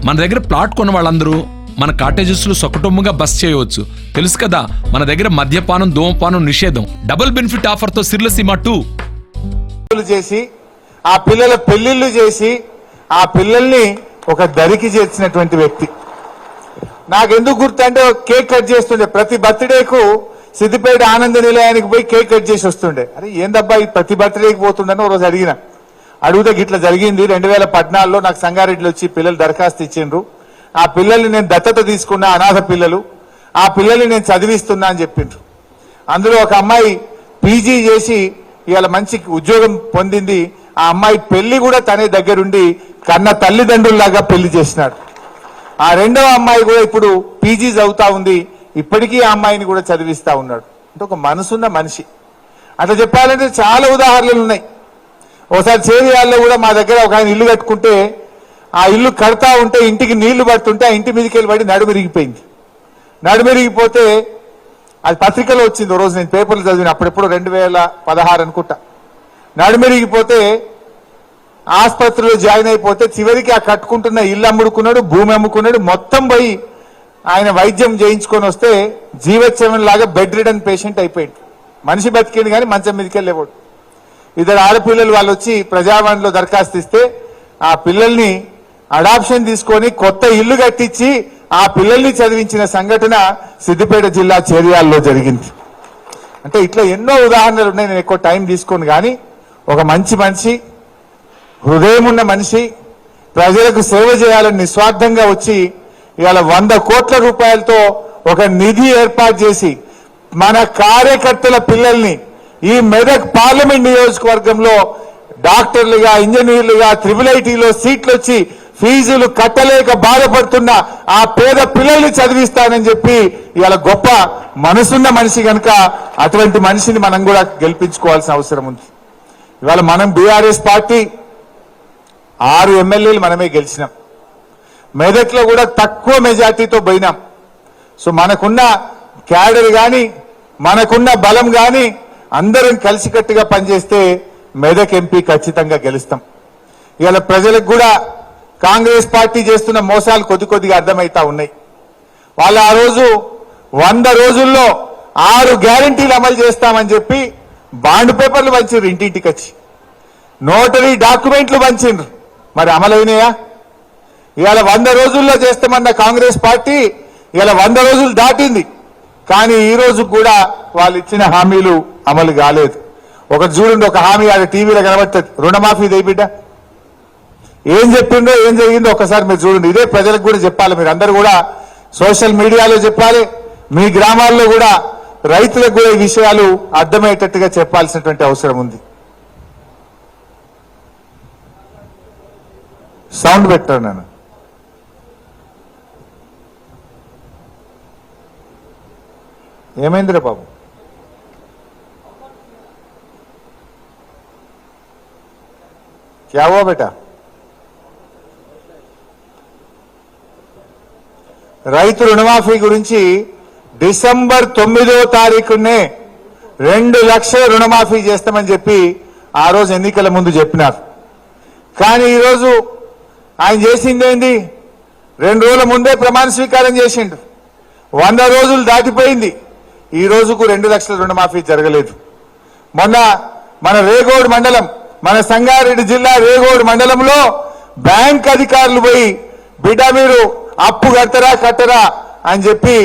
మన దగ్గర ప్లాట్ కొన్న వాళ్ళందరూ మన కాటేజెస్ లో సకుటుంబంగా బస్ చేయవచ్చు. తెలుసు కదా, మన దగ్గర మద్యపానం ధూమపానం నిషేధం. డబుల్ బెనిఫిట్ ఆఫర్ తో సిర్లసీమ 2 చేసి ఆ పిల్లల పెళ్లిళ్లు చేసి ఆ పిల్లల్ని ఒక దరికి చేర్చినటువంటి వ్యక్తి. నాకెందుకు గుర్తు అంటే కేక్ కట్ చేస్తుండే ప్రతి బర్త్డేకు సిద్దిపేట ఆనంద నిలయానికి పోయి కేక్ కట్ చేసి వస్తుండే. అరే ఏందబ్బా ఈ ప్రతి బర్త్డేకి పోతుండని రోజు అడిగితే గిట్లా జరిగింది. 2014లో నాకు సంగారెడ్డిలో వచ్చి పిల్లలు దరఖాస్తు ఇచ్చిండ్రు. ఆ పిల్లల్ని నేను దత్తత తీసుకున్నా, అనాథ పిల్లలు. ఆ పిల్లల్ని నేను చదివిస్తున్నా అని చెప్పిండ్రు. అందులో ఒక అమ్మాయి పీజీ చేసి ఇవాళ మంచి ఉద్యోగం పొందింది. ఆ అమ్మాయి పెళ్లి కూడా తనే దగ్గరుండి కన్న తల్లిదండ్రుల్లాగా పెళ్లి చేసినాడు. ఆ రెండవ అమ్మాయి కూడా ఇప్పుడు పీజీ చదువుతా ఉంది. ఇప్పటికీ ఆ అమ్మాయిని కూడా చదివిస్తా ఉన్నాడు. అంటే ఒక మనసున్న మనిషి. అట్లా చెప్పాలంటే చాలా ఉదాహరణలు ఉన్నాయి. ఒకసారి చేరియాల్లో కూడా మా దగ్గర ఒక ఆయన ఇల్లు కట్టుకుంటే ఆ ఇల్లు కడతా ఉంటే ఇంటికి నీళ్లు పడుతుంటే ఆ ఇంటి మీదకి వెళ్ళి పడి నడుమిరిగిపోయింది. నడుమిరిగిపోతే అది పత్రికలో వచ్చింది. ఓ రోజు నేను పేపర్లు చదివిన, అప్పుడెప్పుడు 2016 అనుకుంటా. నడుమిరిగిపోతే ఆసుపత్రిలో జాయిన్ అయిపోతే చివరికి ఆ కట్టుకుంటున్న ఇల్లు అమ్ముడుకున్నాడు, భూమి అమ్ముకున్నాడు. మొత్తం పోయి ఆయన వైద్యం చేయించుకొని వస్తే జీవోత్సవం లాగా బెడ్ రిడన్ పేషెంట్ అయిపోయింది. మనిషి బతికింది కానీ మంచం మీదకి వెళ్ళేవాడు. 2 ఆడపిల్లలు వాళ్ళు వచ్చి ప్రజావాణిలో దరఖాస్తు ఇస్తే ఆ పిల్లల్ని అడాప్షన్ తీసుకొని కొత్త ఇల్లు కట్టించి ఆ పిల్లల్ని చదివించిన సంఘటన సిద్దిపేట జిల్లా చేరియాల్లో జరిగింది. అంటే ఇట్లా ఎన్నో ఉదాహరణలు ఉన్నాయి. నేను ఎక్కువ టైం తీసుకోను కానీ ఒక మంచి మనిషి, హృదయం ఉన్న మనిషి, ప్రజలకు సేవ చేయాలని నిస్వార్థంగా వచ్చి ఇవాళ 100 కోట్ల రూపాయలతో ఒక నిధి ఏర్పాటు చేసి మన కార్యకర్తల పిల్లల్ని ఈ మెదక్ పార్లమెంట్ నియోజకవర్గంలో డాక్టర్లుగా, ఇంజనీర్లుగా, IIITలో సీట్లు వచ్చి ఫీజులు కట్టలేక బాధపడుతున్న ఆ పేద పిల్లల్ని చదివిస్తానని చెప్పి ఇవాళ గొప్ప మనసున్న మనిషి కనుక అటువంటి మనిషిని మనం కూడా గెలిపించుకోవాల్సిన అవసరం ఉంది. ఇవాళ మనం బీఆర్ఎస్ పార్టీ 6 ఎమ్మెల్యేలు మనమే గెలిచినాం. మెదక్లో కూడా తక్కువ మెజార్టీతో పోయినాం. సో మనకున్న క్యాడర్ కానీ మనకున్న బలం కానీ అందరం కలిసికట్టుగా పనిచేస్తే మెదక్ ఎంపీ ఖచ్చితంగా గెలుస్తాం. ఇవాళ ప్రజలకు కూడా కాంగ్రెస్ పార్టీ చేస్తున్న మోసాలు కొద్దిగా అర్థమవుతా ఉన్నాయి. వాళ్ళు ఆ రోజు 100 రోజుల్లో 6 గ్యారంటీలు అమలు చేస్తామని చెప్పి బాండ్ పేపర్లు పంచారు, ఇంటింటికి వచ్చి నోటరీ డాక్యుమెంట్లు పంచిండ్రు. మరి అమలైనయా? ఇవాళ 100 రోజుల్లో చేస్తామన్న కాంగ్రెస్ పార్టీ ఇవాళ 100 రోజులు దాటింది. కానీ ఈ రోజు కూడా వాళ్ళు ఇచ్చిన హామీలు అమలు కాలేదు. ఒకటి చూడండి, ఒక హామీ అది టీవీలో కనబడుతుంది, రుణమాఫీ దే బిడ్డ. ఏం చెప్పిండో ఏం జరిగిందో ఒకసారి మీరు చూడండి. ఇదే ప్రజలకు కూడా చెప్పాలి. మీరు అందరూ కూడా సోషల్ మీడియాలో చెప్పాలి, మీ గ్రామాల్లో కూడా రైతులకు కూడా ఈ విషయాలు అర్థమయ్యేటట్టుగా చెప్పాల్సినటువంటి అవసరం ఉంది. సౌండ్ పెట్టాను నేను. ఏమైందిరా బాబు? क्या हुआ बेटा? రైతు రుణమాఫీ గురించి డిసెంబర్ 9వ తారీఖునే 2 లక్షల రుణమాఫీ చేస్తామని చెప్పి ఆ రోజు ఎన్నికల ముందు చెప్పినారు. కానీ ఈరోజు ఆయన చేసింది ఏంది? 2 రోజుల ముందే ప్రమాణ స్వీకారం చేసిండు. 100 రోజులు దాటిపోయింది. ఈ రోజుకు 2 లక్షల రుణమాఫీ జరగలేదు. మొన్న మన రేగోడ్ మండలం, మన సంగారెడ్డి జిల్లా రేగోడ్ మండలంలో బ్యాంక్ అధికారులు పోయి బిడ్డ మీరు అప్పు కట్టరా అని చెప్పి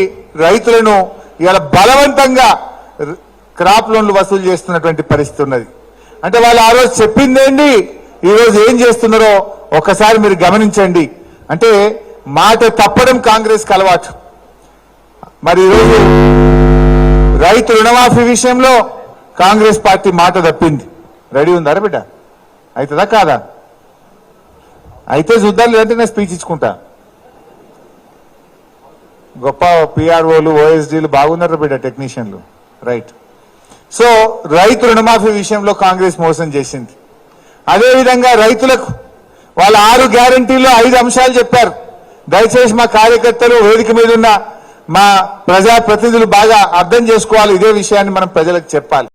రైతులను ఇవాళ బలవంతంగా క్రాప్ లోన్లు వసూలు చేస్తున్నటువంటి పరిస్థితి ఉన్నది. అంటే వాళ్ళు ఆ రోజు చెప్పిందేంటి, ఈ రోజు ఏం చేస్తున్నారో ఒకసారి మీరు గమనించండి. అంటే మాట తప్పడం కాంగ్రెస్ కి అలవాటు. మరి ఈరోజు రైతు రుణమాఫీ విషయంలో కాంగ్రెస్ పార్టీ మాట తప్పింది. రెడీ ఉందారా బిడ్డ? అవుతుందా కాదా? అయితే చూద్దాం, లేదంటే నేను స్పీచ్ ఇచ్చుకుంటా. గొప్ప పిఆర్ఓలు, ఓఎస్డీలు బాగున్నారు బిడ్డ, టెక్నీషియన్లు. రైట్. సో రైతు రుణమాఫీ విషయంలో కాంగ్రెస్ మోసం చేసింది. అదేవిధంగా రైతులకు వాళ్ళ 6 గ్యారంటీల్లో 5 అంశాలు చెప్పారు. దయచేసి మా కార్యకర్తలు, వేదిక మీద ఉన్న మా ప్రజాప్రతినిధులు బాగా అర్థం చేసుకోవాలి. ఇదే విషయాన్ని మనం ప్రజలకు చెప్పాలి.